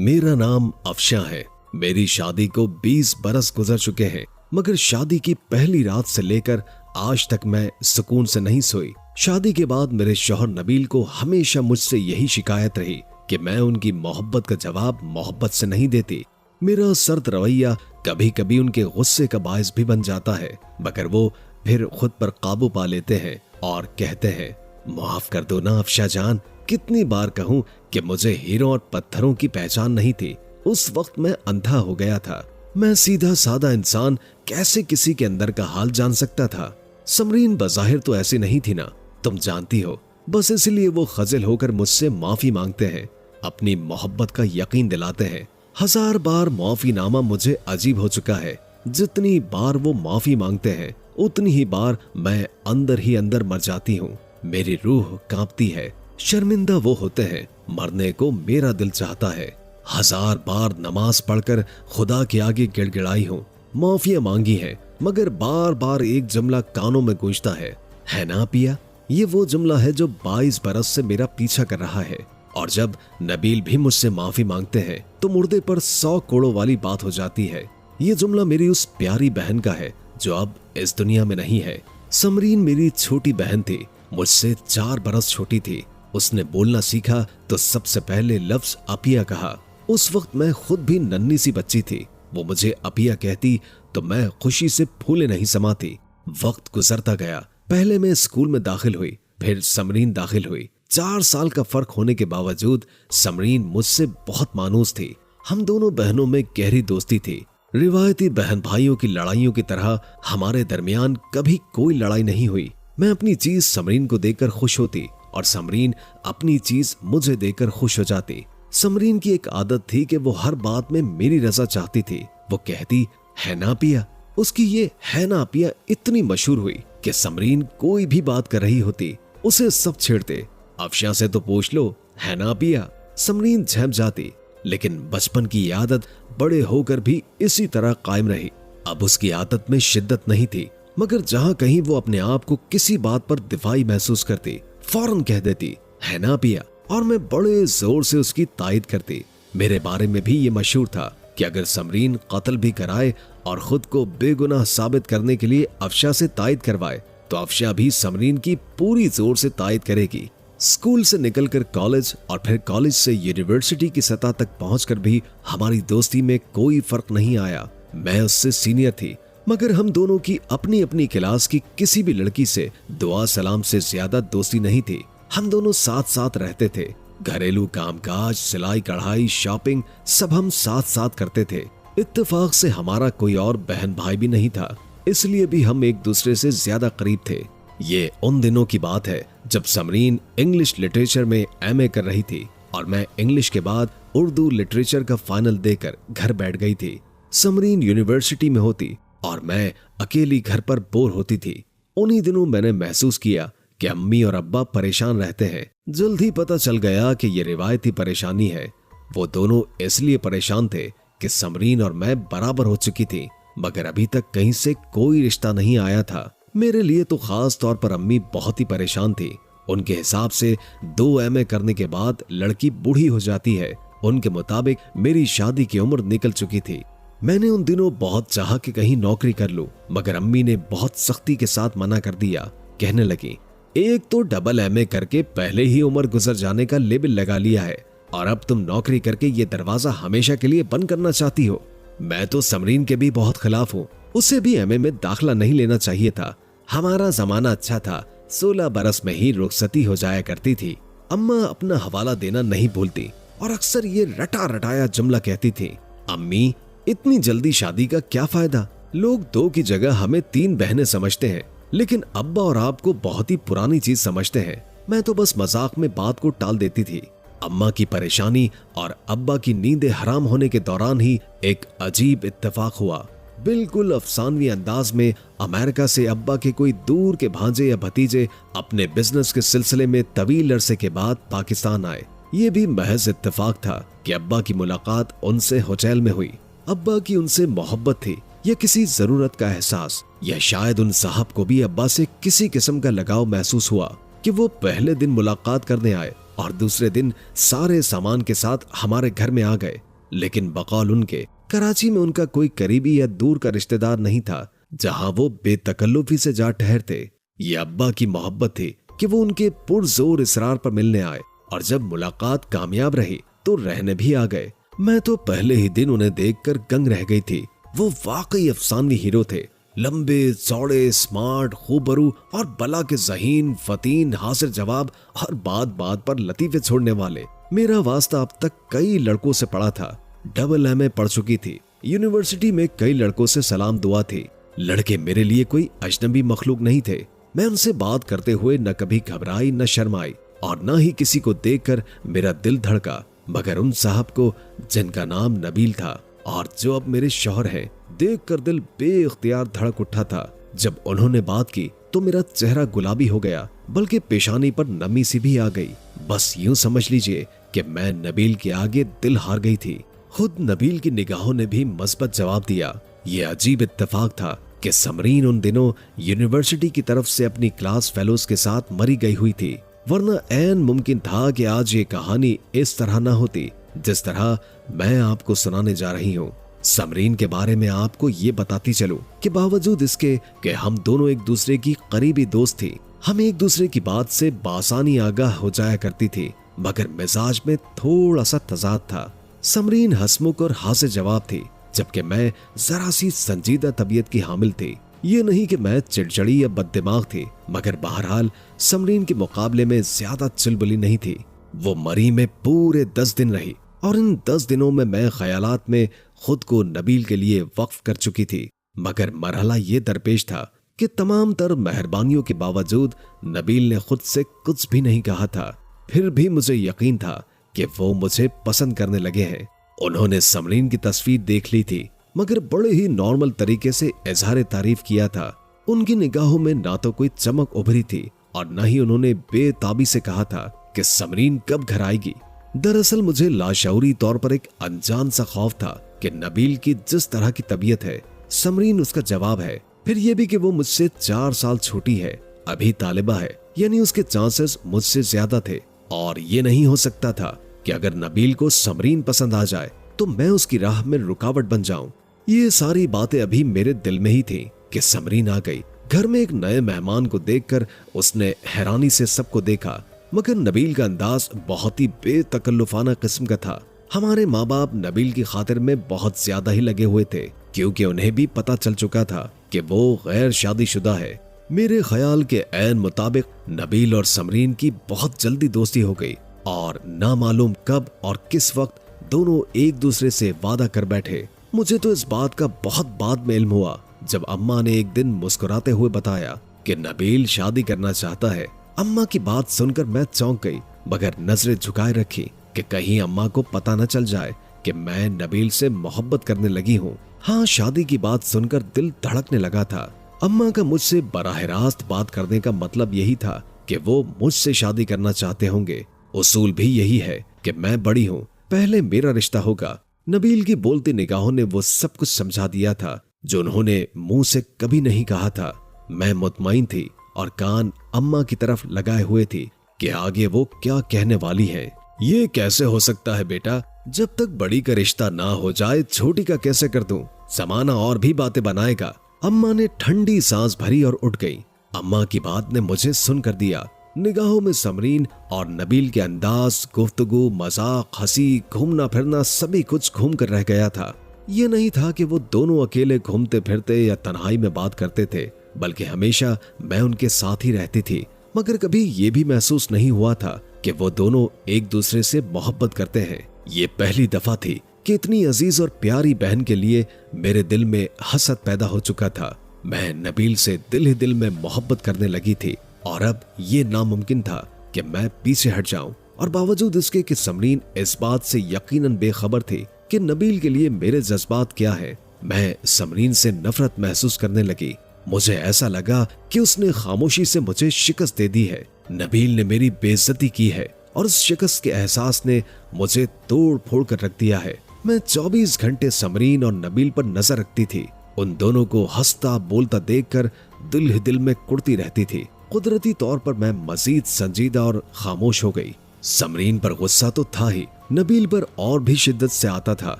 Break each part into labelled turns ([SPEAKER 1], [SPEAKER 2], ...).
[SPEAKER 1] मेरा नाम अफशा है। मेरी शादी को 20 बरस गुजर चुके हैं, मगर शादी की पहली रात से लेकर आज तक मैं सुकून से नहीं सोई। शादी के बाद मेरे शौहर नबील को हमेशा मुझसे यही शिकायत रही कि मैं उनकी मोहब्बत का जवाब मोहब्बत से नहीं देती। मेरा सर्द रवैया कभी कभी उनके गुस्से का बायस भी बन जाता है, मगर वो फिर खुद पर काबू पा लेते हैं और कहते हैं, माफ कर दो ना अफशा जान, कितनी बार कहूं कि मुझे हीरों और पत्थरों की पहचान नहीं थी। उस वक्त मैं अंधा हो गया था। मैं सीधा सादा इंसान कैसे किसी के अंदर का हाल जान सकता था। समरीन बज़ाहिर तो ऐसी नहीं थी ना, तुम जानती हो। बस इसलिए वो खजिल होकर मुझसे माफी मांगते हैं, अपनी मोहब्बत का यकीन दिलाते हैं। 1000 बार माफीनामा मुझे अजीब हो चुका है। जितनी बार वो माफी मांगते हैं उतनी ही बार मैं अंदर ही अंदर मर जाती हूँ। मेरी रूह कांपती है। शर्मिंदा वो होते हैं, मरने को मेरा दिल चाहता है। 1000 बार नमाज पढ़कर खुदा के आगे गिड़गिड़ाई हूँ, माफिया मांगी है, मगर बार बार एक जुमला कानों में गूंजता है ना पिया। ये वो जुमला है जो 22 बरस से मेरा पीछा कर रहा है। और जब नबील भी मुझसे माफी मांगते हैं तो मुर्दे पर 100 कोड़ों वाली बात हो जाती है। ये जुमला मेरी उस प्यारी बहन का है जो अब इस दुनिया में नहीं है। समरीन मेरी छोटी बहन थी, मुझसे 4 बरस छोटी थी। उसने बोलना सीखा तो सबसे पहले लफ्ज अपिया कहा। उस वक्त मैं खुद भी नन्ही सी बच्ची थी। वो मुझे अपिया कहती तो मैं खुशी से फूले नहीं समाती। वक्त गुजरता गया। पहले मैं स्कूल में दाखिल हुई, फिर समरीन दाखिल हुई। 4 साल का फर्क होने के बावजूद समरीन मुझसे बहुत मानूस थी। हम दोनों बहनों में गहरी दोस्ती थी। रिवायती बहन भाइयों की लड़ाइयों की तरह हमारे दरमियान कभी कोई लड़ाई नहीं हुई। मैं अपनी चीज समरीन को देकर खुश होती और समरीन अपनी चीज मुझे देकर खुश हो जाती। समरीन की एक आदत थी कि वो हर बात में मेरी रजा चाहती थी। वो कहती, है ना पिया। उसकी ये है ना पिया इतनी मशहूर हुई कि समरीन कोई भी बात कर रही होती उसे सब छेड़ते। अफशा से तो पूछ लो, है ना पिया। समरीन झेप जाती, लेकिन बचपन की ये आदत बड़े होकर भी इसी तरह कायम रही। अब उसकी आदत में शिद्दत नहीं थी, मगर जहां कहीं वो अपने आप को किसी बात पर दिफाई महसूस करती, फौरन कह देती, है ना पिया, और मैं बड़े जोर से उसकी तायद करती। मेरे बारे में भी ये मशहूर था कि अगर समरीन कत्ल भी कराए और खुद को बेगुनाह साबित करने के लिए अफशा से तायद करवाए तो अफशा भी समरीन की पूरी जोर से तायद करेगी। स्कूल से निकलकर कॉलेज और फिर कॉलेज से यूनिवर्सिटी की सतह तक पहुंचकर भी हमारी दोस्ती में कोई फर्क नहीं आया। मैं उससे सीनियर थी, मगर हम दोनों की अपनी अपनी क्लास की किसी भी लड़की से दुआ सलाम से ज्यादा दोस्ती नहीं थी। हम दोनों साथ साथ रहते थे। घरेलू कामकाज, सिलाई कढ़ाई, शॉपिंग सब हम साथ साथ करते थे। इत्तेफाक से हमारा कोई और बहन भाई भी नहीं था, इसलिए भी हम एक दूसरे से ज्यादा करीब थे। ये उन दिनों की बात है जब समरीन इंग्लिश लिटरेचर में एमए कर रही थी और मैं इंग्लिश के बाद उर्दू लिटरेचर का फाइनल देकर घर बैठ गई थी। समरीन यूनिवर्सिटी में होती और मैं अकेली घर पर बोर होती थी। उन्हीं दिनों मैंने महसूस किया कि अम्मी और अब्बा परेशान रहते हैं। जल्द ही पता चल गया कि ये रिवायती परेशानी है। वो दोनों इसलिए परेशान थे कि समरीन और मैं बराबर हो चुकी थी, मगर अभी तक कहीं से कोई रिश्ता नहीं आया था। मेरे लिए तो खास तौर पर अम्मी बहुत ही परेशान थी। उनके हिसाब से 2 एमए करने के बाद लड़की बूढ़ी हो जाती है। उनके मुताबिक मेरी शादी की उम्र निकल चुकी थी। मैंने उन दिनों बहुत चाहा कि कहीं नौकरी कर लूं, मगर अम्मी ने बहुत सख्ती के साथ मना कर दिया। कहने लगी, एक तो डबल एमए करके पहले ही उम्र गुजर जाने का लेबल लगा लिया है और अब तुम नौकरी करके ये दरवाजा हमेशा के लिए बंद करना चाहती हो। मैं तो समरीन के भी बहुत खिलाफ हूँ। उसे भी एमए में दाखिला नहीं लेना चाहिए था। हमारा जमाना अच्छा था, 16 बरस में ही रुखसती हो जाया करती थी। अम्मा अपना हवाला देना नहीं भूलती और अक्सर ये रटा रटाया जुमला कहती थी, अम्मी इतनी जल्दी शादी का क्या फायदा। लोग 2 की जगह हमें 3 बहनें समझते हैं, लेकिन अब्बा और आपको बहुत ही पुरानी चीज समझते हैं। मैं तो बस मजाक में बात को टाल देती थी। अम्मा की परेशानी और अब्बा की नींदें हराम होने के दौरान ही एक अजीब इत्तेफाक हुआ। बिल्कुल अफसानवी अंदाज में अमेरिका से अब्बा के कोई दूर के भांजे या भतीजे अपने बिजनेस के सिलसिले में तवील अरसे के बाद पाकिस्तान आए। ये भी महज इत्तेफाक था कि अब्बा की मुलाकात उनसे होटल में हुई। अब्बा की उनसे मोहब्बत थी या किसी जरूरत का एहसास, या शायद उन साहब को भी अब्बा से किसी किस्म का लगाव महसूस हुआ कि वो पहले दिन मुलाकात करने आए और दूसरे दिन सारे सामान के साथ हमारे घर में आ गए। लेकिन बकौल उनके कराची में उनका कोई करीबी या दूर का रिश्तेदार नहीं था जहां वो बेतकल्लुफी से जा ठहरते। ये अब्बा की मोहब्बत थी कि वो उनके पुरजोर इसरार पर मिलने आए और जब मुलाकात कामयाब रही तो रहने भी आ गए। मैं तो पहले ही दिन उन्हें देखकर दंग रह गई थी। वो वाकई अफसानवी हीरो थे, लंबे चौड़े, स्मार्ट, खूबरू और बला के ज़हीन, फतीन, हासिल जवाब और बात बात पर लतीफे छोड़ने वाले। मेरा वास्ता अब तक कई लड़कों से पड़ा था। AA पढ़ चुकी थी, यूनिवर्सिटी में कई लड़कों से सलाम दुआ थी। लड़के मेरे लिए कोई अजनबी मखलूक नहीं थे। मैं उनसे बात करते हुए न कभी घबराई न शर्माई और न ही किसी को देखकर मेरा दिल धड़का, मगर उन साहब को जिनका नाम नबील था और जो अब मेरे शौहर हैं, देखकर दिल बेइख्तियार धड़क उठा था। जब उन्होंने बात की तो मेरा चेहरा गुलाबी हो गया, बल्कि पेशानी पर नमी सी भी आ गई। बस यूं समझ लीजिए कि मैं नबील के आगे दिल हार गई थी। खुद नबील की निगाहों ने भी मस्बत जवाब दिया। ये अजीब इत्तेफाक था कि समरीन उन दिनों यूनिवर्सिटी की तरफ से अपनी क्लास फेलोज के साथ मरी गई हुई थी, वरना ऐन मुमकिन था कि आज ये कहानी इस तरह न होती जिस तरह मैं आपको सुनाने जा रही हूँ। समरीन के बारे में आपको ये बताती चलूं कि बावजूद इसके कि हम दोनों एक दूसरे की करीबी दोस्त थी, हम एक दूसरे की बात से बासानी आगाह हो जाया करती थी, मगर मिजाज में थोड़ा सा तजाद था। समरीन हंसमुख और हासिल जवाब थी, जबकि मैं जरा सी संजीदा तबीयत की हामिल थी। ये नहीं कि मैं चिड़चिड़ी या बददिमाग थी, मगर बहरहाल समरीन के मुकाबले में ज्यादा चुलबुली नहीं थी। वो मरी में पूरे 10 दिन रही और इन 10 दिनों में मैं ख्यालात में खुद को नबील के लिए वक्फ कर चुकी थी। मगर मरहला ये दरपेश था कि तमाम तर मेहरबानियों के बावजूद नबील ने खुद से कुछ भी नहीं कहा था। फिर भी मुझे यकीन था कि वो मुझे पसंद करने लगे हैं। उन्होंने समरीन की तस्वीर देख ली थी, मगर बड़े ही नॉर्मल तरीके से इजहार तारीफ किया था। उनकी निगाहों में ना तो कोई चमक उभरी थी और न ही उन्होंने बेताबी से कहा था कि समरीन कब घर आएगी। दरअसल मुझे लाशऊरी तौर पर एक अनजान सा खौफ था कि नबील की जिस तरह की तबीयत है, समरीन उसका जवाब है। फिर यह भी कि वो मुझसे 4 साल छोटी है, अभी तालिबा है, यानी उसके चांसेस मुझसे ज्यादा थे। और ये नहीं हो सकता था कि अगर नबील को समरीन पसंद आ जाए तो मैं उसकी राह में रुकावट बन जाऊं। ये सारी बातें अभी मेरे दिल में ही थी कि समरीन आ गई। घर में एक नए मेहमान को देखकर उसने हैरानी से सबको देखा, मगर नबील का अंदाज बहुत ही बेतकल्लुफाना किस्म का था। हमारे माँ बाप नबील की खातिर में बहुत ज्यादा ही लगे हुए थे, क्योंकि उन्हें भी पता चल चुका था कि वो गैर शादीशुदा है। मेरे ख्याल के ऐन मुताबिक नबील और समरीन की बहुत जल्दी दोस्ती हो गई और ना मालूम कब और किस वक्त दोनों एक दूसरे से वादा कर बैठे। मुझे तो इस बात का बहुत बाद में इल्म हुआ जब अम्मा ने एक दिन मुस्कुराते हुए बताया कि नबील शादी करना चाहता है। अम्मा की बात सुनकर मैं चौंक गई, मगर नजरें झुकाए रखी कि कहीं अम्मा को पता न चल जाए कि मैं नबील से मोहब्बत करने लगी हूँ। हाँ, शादी की बात सुनकर दिल धड़कने लगा था। अम्मा का मुझसे बराह रास्त बात करने का मतलब यही था कि वो मुझसे शादी करना चाहते होंगे। उसूल भी यही है कि मैं बड़ी हूँ, पहले मेरा रिश्ता होगा। नबील की बोलती निगाहों ने वो सब कुछ समझा दिया था जो उन्होंने मुंह से कभी नहीं कहा था। मैं मुतमईन थी और कान अम्मा की तरफ लगाए हुए थी कि आगे वो क्या कहने वाली है। ये कैसे हो सकता है बेटा, जब तक बड़ी का रिश्ता ना हो जाए छोटी का कैसे कर दूं? जमाना और भी बातें बनाएगा। अम्मा ने ठंडी सांस भरी और उठ गई। अम्मा की बात ने मुझे सुन कर दिया। निगाहों में समरीन और नबील के अंदाज, गुफ्तगू, मजाक, हंसी, घूमना फिरना सभी कुछ घूम कर रह गया था। ये नहीं था कि वो दोनों अकेले घूमते फिरते या तन्हाई में बात करते थे, बल्कि हमेशा मैं उनके साथ ही रहती थी। मगर कभी ये भी महसूस नहीं हुआ था कि वो दोनों एक दूसरे से मोहब्बत करते हैं। ये पहली दफा थी कि इतनी अजीज और प्यारी बहन के लिए मेरे दिल में हसद पैदा हो चुका था। मैं नबील से दिल ही दिल में मोहब्बत करने लगी थी और अब ये नामुमकिन था कि मैं पीछे हट जाऊं। और बावजूद इसके कि समरीन इस बात से यकीनन बेखबर थी कि नबील के लिए मेरे जज्बात क्या है, मैं समरीन से नफरत महसूस करने लगी। मुझे ऐसा लगा कि उसने खामोशी से मुझे शिकस्त दे दी है। नबील ने मेरी बेइज्जती की है और उस शिकस्त के एहसास ने मुझे तोड़ फोड़ कर रख दिया है। मैं 24 घंटे समरीन और नबील पर नजर रखती थी। उन दोनों को हंसता बोलता देखकर दिल ही दिल में कुड़ती रहती थी। कुदरती तौर पर मैं मजीद संजीदा और खामोश हो गई। समरीन पर गुस्सा तो था ही, नबील पर और भी शिद्दत से आता था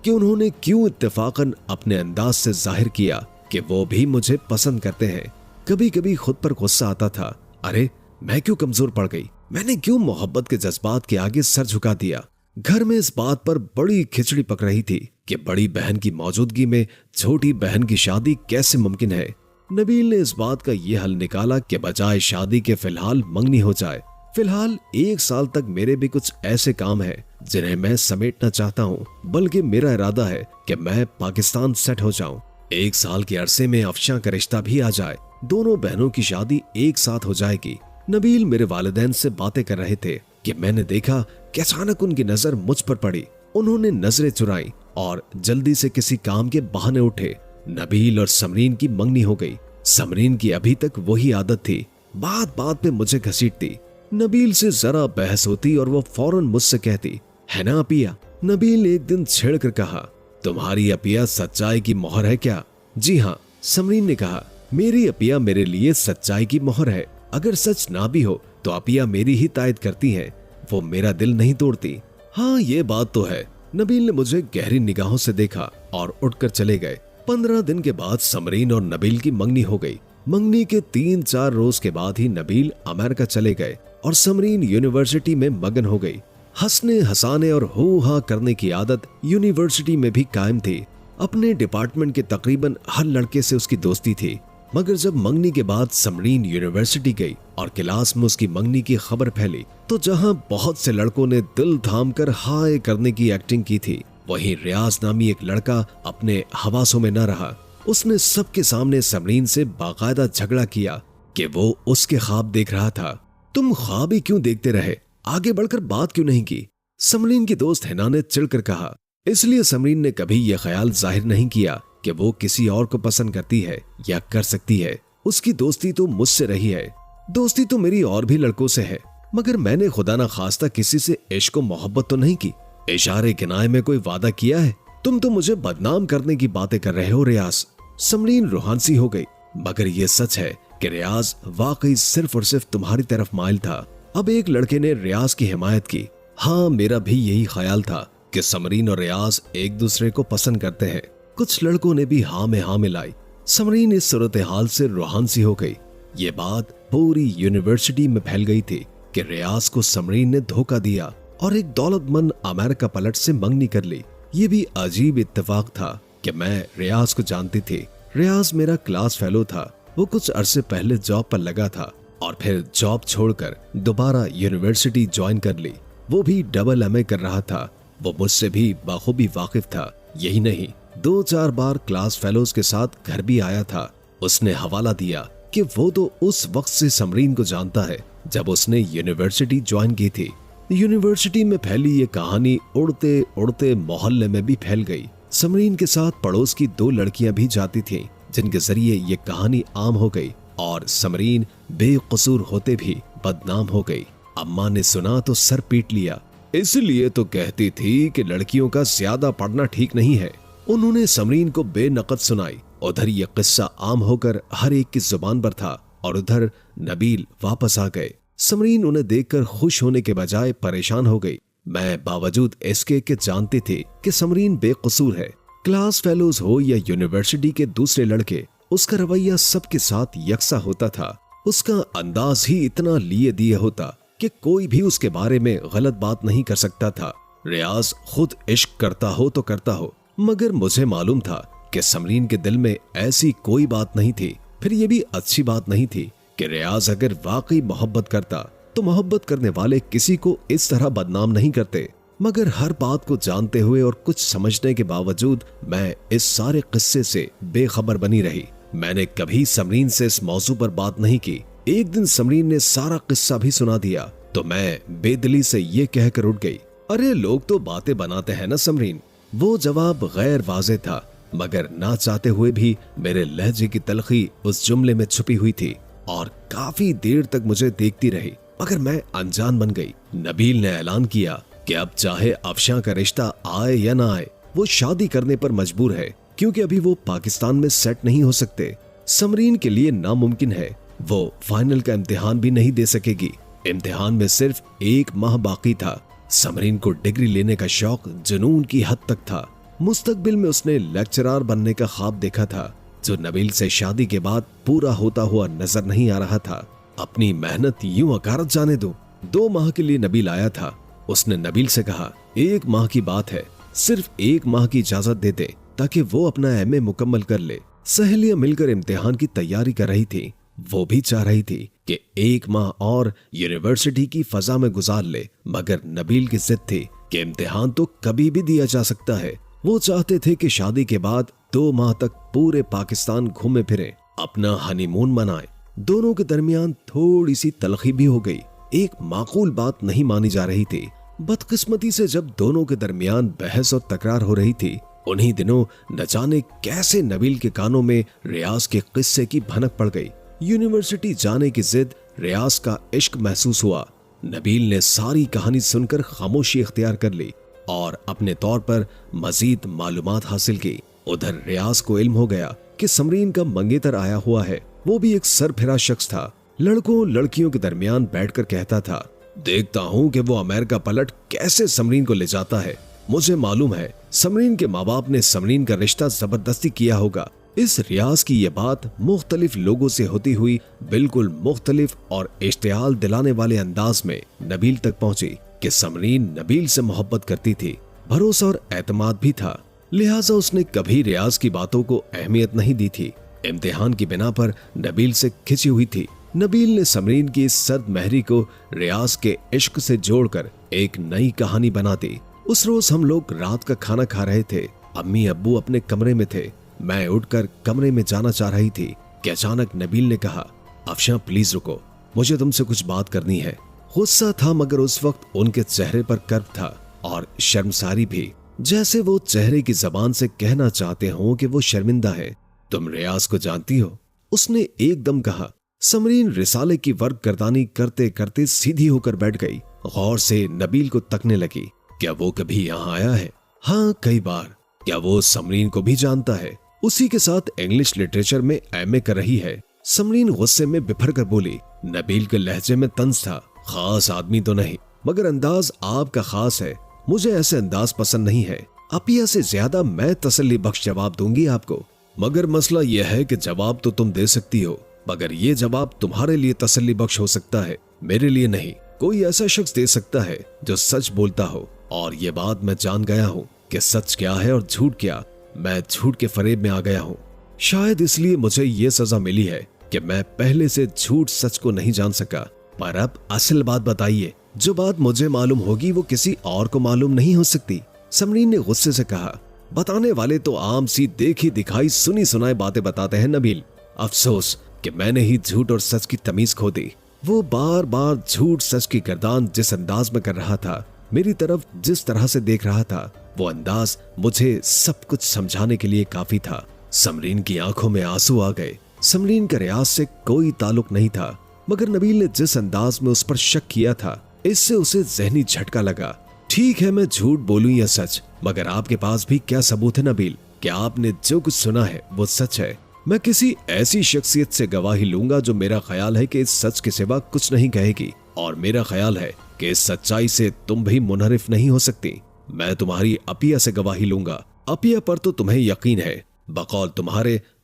[SPEAKER 1] कि उन्होंने क्यों इत्तेफाकन अपने अंदाज से जाहिर किया कि वो भी मुझे पसंद करते हैं। कभी कभी खुद पर गुस्सा आता था, अरे मैं क्यों कमजोर पड़ गई, मैंने क्यों मोहब्बत के जज्बात के आगे सर झुका दिया। घर में इस बात पर बड़ी खिचड़ी पक रही थी कि बड़ी बहन की मौजूदगी में छोटी बहन की शादी कैसे मुमकिन है। नबील ने इस बात का ये हल निकाला कि बजाय शादी के फिलहाल मंगनी हो जाए। फिलहाल 1 साल तक मेरे भी कुछ ऐसे काम हैं जिन्हें मैं समेटना चाहता हूँ, बल्कि मेरा इरादा है कि मैं पाकिस्तान सेट हो जाऊं। 1 साल के अरसे में अफशां का रिश्ता भी आ जाए, दोनों बहनों की शादी एक साथ हो जाएगी। नबील मेरे वालिदैन से बातें कर रहे थे कि मैंने देखा कि अचानक उनकी नजर मुझ पर पड़ी। उन्होंने नजरें चुराई और जल्दी से किसी काम के बहाने उठे। नबील और समरीन की मंगनी हो गई। समरीन की अभी तक वही आदत थी, बात बात पे मुझे घसीटती। नबील से जरा बहस होती और वो फौरन मुझसे कहती, है ना अपिया। नबील ने एक दिन छेड़ कर कहा, तुम्हारी अपिया सच्चाई की मोहर है क्या? जी हाँ, समरीन ने कहा, मेरी अपिया मेरे लिए सच्चाई की मोहर है। अगर सच ना भी हो तो अपिया मेरी ही तायद करती है, वो मेरा दिल नहीं तोड़ती। हाँ ये बात तो है। नबील ने मुझे गहरी निगाहों से देखा और उठकर चले गए। 15 दिन के बाद समरीन और नबील की मंगनी हो गई। मंगनी के 3-4 रोज के बाद ही नबील अमेरिका चले गए और समरीन यूनिवर्सिटी में मगन हो गई। हंसने हंसाने और हो हा करने की आदत यूनिवर्सिटी में भी कायम थी। अपने डिपार्टमेंट के तकरीबन हर लड़के से उसकी दोस्ती थी। मगर जब मंगनी के बाद समरीन यूनिवर्सिटी गई और क्लास में उसकी मंगनी की खबर फैली, तो जहां बहुत से लड़कों ने दिल थाम कर हाय करने की एक्टिंग की थी, वहीं रियाज नामी एक लड़का अपने हवासों में न रहा। उसने सबके सामने समरीन से बाकायदा झगड़ा किया कि वो उसके ख्वाब देख रहा था। तुम ख्वाब ही क्यों देखते रहे, आगे बढ़कर बात क्यों नहीं की? समरीन की दोस्त हिना ने चिढ़कर कहा। इसलिए समरीन ने कभी यह ख्याल जाहिर नहीं किया कि वो किसी और को पसंद करती है या कर सकती है। उसकी दोस्ती तो मुझसे रही है, दोस्ती तो मेरी और भी लड़कों से है, मगर मैंने खुदा ना खास्ता किसी से इश्क और मोहब्बत तो नहीं की। इशारे किनाए में कोई वादा किया है? तुम तो मुझे बदनाम करने की बातें कर रहे हो रियाज। समरीन रूहानसी हो गई। मगर ये सच है कि रियाज वाकई सिर्फ और सिर्फ तुम्हारी तरफ माइल था। अब एक लड़के ने रियाज की हिमायत की। हाँ मेरा भी यही ख्याल था कि समरीन और रियाज एक दूसरे को पसंद करते हैं। कुछ लड़कों ने भी हाँ में हाँ मिलाई। समरीन इस सूरत हाल से रूहानसी हो गई। ये बात पूरी यूनिवर्सिटी में फैल गई थी कि रियाज को समरीन ने धोखा दिया और एक दौलतमंद अमेरिका पलट से मंगनी कर ली। ये भी अजीब इत्तेफाक था कि मैं रियाज को जानती थी। रियाज मेरा क्लास फेलो था। वो कुछ अरसे पहले जॉब पर लगा था और फिर जॉब छोड़कर दोबारा यूनिवर्सिटी ज्वाइन कर ली। वो भी डबल MA कर रहा था। वो मुझसे भी बाखूबी वाकिफ था। यही नहीं, 2-4 बार क्लास फेलोज के साथ घर भी आया था। उसने हवाला दिया कि वो तो उस वक्त से समरीन को जानता है जब उसने यूनिवर्सिटी ज्वाइन की थी। यूनिवर्सिटी में फैली ये कहानी उड़ते उड़ते मोहल्ले में भी फैल गई। समरीन के साथ पड़ोस की 2 लड़कियां भी जाती थीं, जिनके जरिए ये कहानी आम हो गई और समरीन बेकसूर होते भी बदनाम हो गई। अम्मा ने सुना तो सर पीट लिया। इसलिए तो कहती थी कि लड़कियों का ज्यादा पढ़ना ठीक नहीं है। उन्होंने समरीन को बेनकद सुनाई। उधर ये किस्सा आम होकर हर एक की जुबान पर था और उधर नबील वापस आ गए। समरीन उन्हें देखकर खुश होने के बजाय परेशान हो गई। मैं बावजूद इसके कि जानती थी कि समरीन बेकसूर है। क्लास फेलोज हो या यूनिवर्सिटी के दूसरे लड़के, उसका रवैया सबके साथ यकसा होता था। उसका अंदाज ही इतना लिए दिए होता कि कोई भी उसके बारे में गलत बात नहीं कर सकता था। रियाज खुद इश्क करता हो तो करता हो, मगर मुझे मालूम था कि समरीन के दिल में ऐसी कोई बात नहीं थी। फिर ये भी अच्छी बात नहीं थी कि रियाज अगर वाकई मोहब्बत करता तो मोहब्बत करने वाले किसी को इस तरह बदनाम नहीं करते। मगर हर बात को जानते हुए और कुछ समझने के बावजूद मैं इस सारे किस्से से बेखबर बनी रही। मैंने कभी समरीन से इस मौजू पर बात नहीं की। एक दिन समरीन ने सारा किस्सा भी सुना दिया तो मैं बेदिली से ये कहकर उठ गई, अरे लोग तो बातें बनाते हैं ना समरीन। वो जवाब गैर वाज़ेह था, मगर ना चाहते हुए भी मेरे लहजे की तलखी उस जुमले में छुपी हुई थी और काफी देर तक मुझे देखती रही, मगर मैं अनजान बन गई। नबील ने ऐलान किया कि अब चाहे अफशां का रिश्ता आए या ना आए, वो शादी करने पर मजबूर है, क्योंकि अभी वो पाकिस्तान में सेट नहीं हो सकते। समरीन के लिए नामुमकिन है, वो फाइनल का इम्तिहान भी नहीं दे सकेगी। इम्तिहान में सिर्फ 1 माह बाकी था। समरीन को डिग्री लेने का शौक जुनून की हद तक था। मुस्तकबिल में उसने लेक्चरर बनने का ख्वाब देखा था, जो नबील से शादी के बाद पूरा होता हुआ नजर नहीं आ रहा था। अपनी मेहनत यूं अकारत जाने दो। 2 माह के लिए नबील आया था। उसने नबील से कहा, 1 माह की बात है, सिर्फ 1 माह की इजाजत दे दे ताकि वो अपना एमए मुकम्मल कर ले। सहेलियां मिलकर इम्तिहान की तैयारी कर रही थी। वो भी चाह रही थी कि 1 माह और यूनिवर्सिटी की फजा में गुजार ले, मगर नबील की जिद थी कि इम्तिहान तो कभी भी दिया जा सकता है। वो चाहते थे कि शादी के बाद 2 माह तक पूरे पाकिस्तान घूमे फिरे, अपना हनीमून मनाए। दोनों के दरमियान थोड़ी सी तलखी भी हो गई। एक माकूल बात नहीं मानी जा रही थी। बदकिस्मती से जब दोनों के दरमियान बहस और तकरार हो रही थी, उन्हीं दिनों न जाने कैसे नबील के कानों में रियाज के किस्से की भनक पड़ गई। यूनिवर्सिटी जाने की जिद, रियाज का इश्क महसूस हुआ। नबील ने सारी कहानी सुनकर खामोशी इख्तियार कर ली और अपने तौर पर मजीद मालूमात हासिल की। उधर रियाज को इल्म हो गया कि समरीन का मंगेतर आया हुआ है। वो भी एक सरफिरा शख्स था। लड़कों लड़कियों के दरमियान बैठकर कहता था, देखता हूँ कि वो अमेरिका पलट कैसे समरीन को ले जाता है। मुझे मालूम है समरीन के माँ बाप ने समरीन का रिश्ता जबरदस्ती किया होगा। इस रियाज की ये बात मुख्तलिफ लोगों से होती हुई बिल्कुल मुख्तलिफ और इश्तियाल दिलाने वाले अंदाज में नबील तक पहुंची कि समरीन नबील से मोहब्बत करती थी। भरोसा और एतमाद भी था, लिहाजा उसने कभी रियाज की बातों को अहमियत नहीं दी थी। इम्तिहान की बिना पर नबील से खिंची हुई थी। नबील ने समरीन की इस सर्द महरी को रियाज के इश्क से जोड़कर एक नई कहानी बना दी। उस रोज हम लोग रात का खाना खा रहे थे। अम्मी अब्बू अपने कमरे में थे। मैं उठकर कमरे में जाना चाह रही थी कि अचानक नबील ने कहा, अफशा प्लीज रुको, मुझे तुमसे कुछ बात करनी है। गुस्सा था मगर उस वक्त उनके चेहरे पर कर्ब था और शर्मसारी भी, जैसे वो चेहरे की जबान से कहना चाहते हो कि वो शर्मिंदा है। तुम रियाज को जानती हो? उसने एकदम कहा। समरीन रिसाले की वर्क गर्दानी करते करते सीधी होकर बैठ गई। गौर से नबील को तकने लगी। क्या वो कभी यहाँ आया है? हाँ, कई बार। क्या वो समरीन को भी जानता है? उसी के साथ इंग्लिश लिटरेचर में एमए कर रही है। समरीन गुस्से में बिफर कर बोली। नबील के लहजे में तंज था। खास आदमी तो नहीं, मगर अंदाज आपका खास है। मुझे ऐसे अंदाज पसंद नहीं है। अपिया से ज्यादा मैं तसल्ली बख्श जवाब दूंगी आपको। मगर मसला यह है कि जवाब तो तुम दे सकती हो, मगर ये जवाब तुम्हारे लिए तसल्ली बख्श हो सकता है, मेरे लिए नहीं। कोई ऐसा शख्स दे सकता है जो सच बोलता हो, और ये बात मैं जान गया हूँ कि सच क्या है और झूठ क्या। मैं झूठ के फरेब में आ गया हूँ। शायद इसलिए मुझे ये सजा मिली है कि मैं पहले से झूठ सच को नहीं जान सका। पर अब असल बात बताइए। जो बात मुझे मालूम होगी वो किसी और को मालूम नहीं हो सकती। समरीन ने गुस्से से कहा। बताने वाले तो आम सी देखी दिखाई सुनी सुनाई बातें बताते हैं नबील। अफसोस कि मैंने ही झूठ और सच की तमीज खो दी। वो बार बार झूठ सच की गर्दान जिस अंदाज में कर रहा था, मेरी तरफ जिस तरह से देख रहा था, वो अंदाज मुझे सब कुछ समझाने के लिए काफी था। समरीन की आंखों में आंसू आ गए। समरीन का रियाज से कोई ताल्लुक नहीं था, मगर नबील ने जिस अंदाज में उस पर शक किया था, इससे उसे जहनी झटका लगा। ठीक है, मैं झूठ बोलूं या सच, मगर आपके पास भी क्या सबूत है नबील कि आपने जो कुछ सुना है वो सच है? मैं किसी ऐसी शख्सियत से गवाही लूंगा जो मेरा ख्याल है कि इस सच के सिवा कुछ नहीं कहेगी, और मेरा ख्याल है कि इस सच्चाई से तुम भी मुनहरिफ नहीं हो सकती। मैं तुम्हारी अपिया से गवाही लूंगा। अपिया पर तो तुम्हें यकीन है। बकौल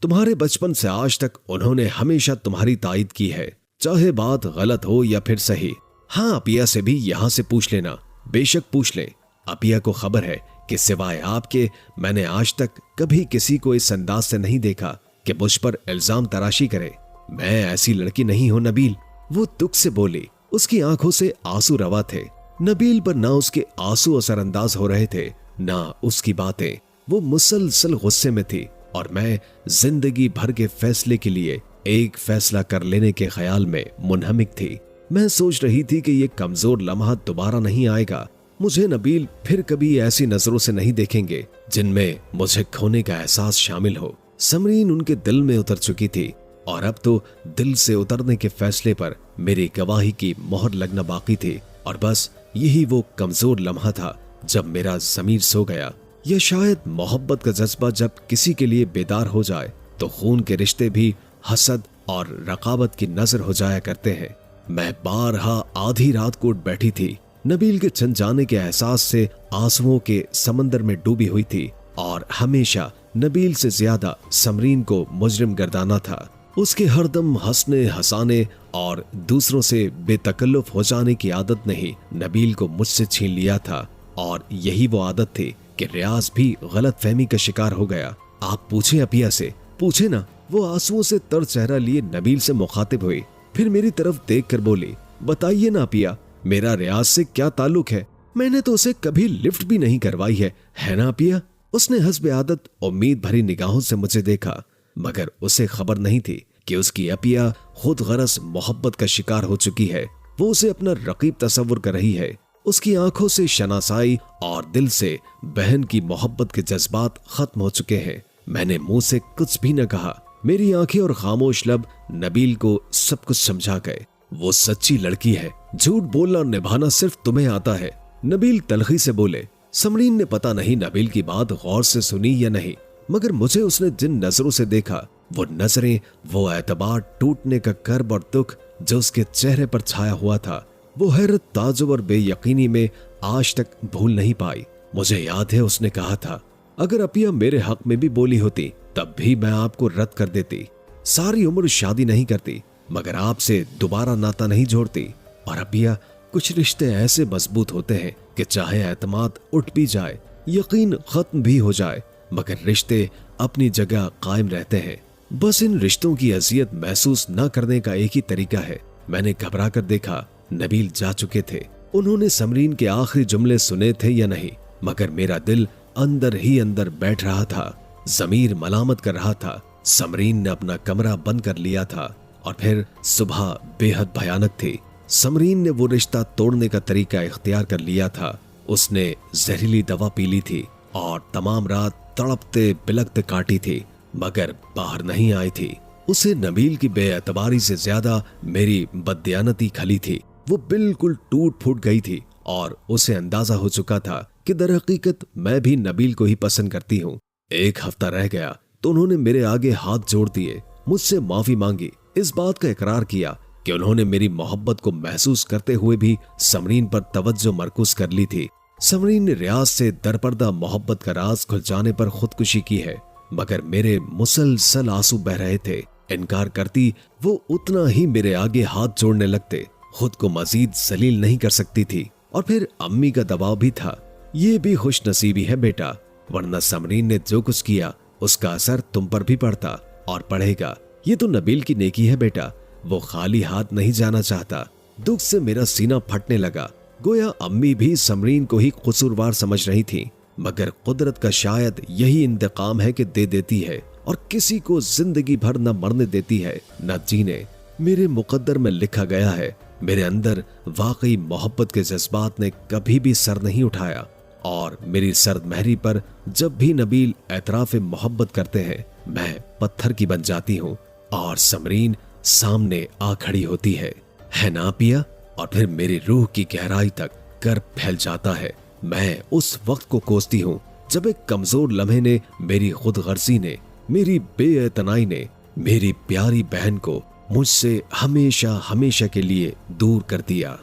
[SPEAKER 1] तुम्हारे बचपन से आज तक उन्होंने हमेशा तुम्हारी तायद की है, चाहे बात गलत हो या फिर सही। हाँ, अपिया से भी यहाँ से पूछ लेना, बेशक पूछ ले। अपिया को खबर है कि सिवाय आपके मैंने आज तक कभी किसी को इस अंदाज से नहीं देखा कि मुझ पर इल्जाम तराशी करे। मैं ऐसी लड़की नहीं हूं नबील। वो दुख से बोली। उसकी आंखों से आंसू रवा थे। नबील पर ना उसके आंसू असरअंदाज हो रहे थे, ना उसकी बातें। वो मुसलसल गुस्से में थी, और मैं जिंदगी भर के फैसले के लिए एक फैसला कर लेने के ख्याल में मुनहमिक थी। मैं सोच रही थी कि ये कमजोर लम्हा दोबारा नहीं आएगा। मुझे नबील फिर कभी ऐसी नजरों से नहीं देखेंगे जिनमें मुझे खोने का एहसास शामिल हो। समरीन उनके दिल में उतर चुकी थी, और अब तो दिल से उतरने के फैसले पर मेरी गवाही की मोहर लगना बाकी थी। और बस यही वो कमजोर लम्हा था जब मेरा ज़मीर सो गया। या शायद मोहब्बत का जज्बा जब किसी के लिए बेदार हो जाए तो खून के रिश्ते भी हसद और रकाबत की नजर हो जाया करते हैं। मैं बारहा आधी रात को उठ बैठी थी। नबील के चल जाने के एहसास से आंसुओं के समंदर में डूबी हुई थी और हमेशा नबील से ज्यादा समरीन को मुजरिम गर्दाना था। उसके हरदम हंसने हंसाने और दूसरों से बेतकल्लुफ हो जाने की आदत ने ही नबील को मुझसे छीन लिया था और यही वो आदत थी कि रियाज भी गलतफहमी का शिकार हो गया। आप पूछे अपिया से, पूछे ना। वो आंसुओं से तर चेहरा लिए नबील से मुखातिब हुई, फिर मेरी तरफ देखकर बोली, बताइए ना अपिया, मेरा रियाज से क्या ताल्लुक है? मैंने तो उसे कभी लिफ्ट भी नहीं करवाई है ना अपिया? उसने हस्बे आदत उम्मीद भरी निगाहों से मुझे देखा, मगर उसे खबर नहीं थी कि उसकी अपिया खुद गरज मोहब्बत का शिकार हो चुकी है। वो उसे अपना रकीब तस्वुर कर रही है। उसकी आंखों से शनासाई और दिल से बहन की मोहब्बत के जज्बात खत्म हो चुके हैं। मैंने मुंह से कुछ भी न कहा। मेरी आंखें और खामोश लब नबील को सब कुछ समझा गए। वो सच्ची लड़की है, झूठ बोलना और निभाना सिर्फ तुम्हें आता है। नबील तलखी से बोले। समरीन ने पता नहीं नबील की बात गौर से सुनी या नहीं, मगर मुझे उसने जिन नजरों से देखा, वो नजरें, वो एतबार टूटने का कर्ब और दुख जो उसके चेहरे पर छाया हुआ था, वो हैरत, ताजुब और बेयकीनी में आज तक भूल नहीं पाई। मुझे याद है उसने कहा था, अगर अपिया मेरे हक में भी बोली होती तब भी मैं आपको रद्द कर देती। सारी उम्र शादी नहीं करती, मगर आपसे दोबारा नाता नहीं जोड़ती। और अपिया, कुछ रिश्ते ऐसे मजबूत होते हैं कि चाहे एतमाद उठ भी जाए, यकीन खत्म भी हो जाए, मगर रिश्ते अपनी जगह कायम रहते हैं। बस इन रिश्तों की अजियत महसूस न करने का एक ही तरीका है। मैंने घबरा कर देखा, नबील जा चुके थे। उन्होंने समरीन के आखिरी जुमले सुने थे या नहीं, मगर मेरा दिल अंदर ही अंदर बैठ रहा था। ज़मीर मलामत कर रहा था। समरीन ने अपना कमरा बंद कर लिया था और फिर सुबह बेहद भयानक थी। समरीन ने वो रिश्ता तोड़ने का तरीका इख्तियार कर लिया था। उसने जहरीली दवा पी ली थी और तमाम रात तड़पते बिलखते काटी थी, मगर बाहर नहीं आई थी। उसे नबील की बेएतबारी से ज्यादा मेरी बददियानती खली थी। वो बिल्कुल टूट फूट गई थी और उसे अंदाजा हो चुका था कि दरहकीकत मैं भी नबील को ही पसंद करती हूँ। एक हफ्ता रह गया तो उन्होंने मेरे आगे हाथ जोड़ दिए, मुझसे माफी मांगी, इस बात का इकरार किया कि उन्होंने मेरी मोहब्बत को महसूस करते हुए भी समरीन पर तवज्जो मरकूज कर ली थी। समरीन ने रियाज से दरपर्दा मोहब्बत का राज खुल जाने पर खुदकुशी की है, मगर मेरे मुसलसल आंसू बह रहे थे। इनकार करती वो उतना ही मेरे आगे हाथ जोड़ने लगते। खुद को मजीद जलील नहीं कर सकती थी। और फिर अम्मी का दबाव भी था। ये भी खुश नसीबी है बेटा, वरना समरीन ने जो कुछ किया उसका असर तुम पर भी पड़ता और पड़ेगा। ये तो नबील की नेकी है बेटा, वो खाली हाथ नहीं जाना चाहता। दुख से मेरा सीना फटने लगा। गोया अम्मी भी समरीन को ही कसूरवार समझ रही थी, मगर कुदरत का शायद यही इंतकाम है कि दे देती है और किसी को जिंदगी भर न मरने देती है न जीने। मेरे मुकद्दर में लिखा गया है, मेरे अंदर वाकई मोहब्बत के जज्बात ने कभी भी सर नहीं उठाया और मेरी सर्द महरी पर जब भी नबील एतराफ मोहब्बत करते हैं, मैं पत्थर की बन जाती हूँ और समरीन सामने आ खड़ी होती है ना पिया? और फिर मेरी रूह की गहराई तक कर फैल जाता है। मैं उस वक्त को कोसती हूँ जब एक कमजोर लम्हे ने, मेरी खुदगर्जी ने, मेरी बेएतनाई ने मेरी प्यारी बहन को मुझसे हमेशा हमेशा के लिए दूर कर दिया।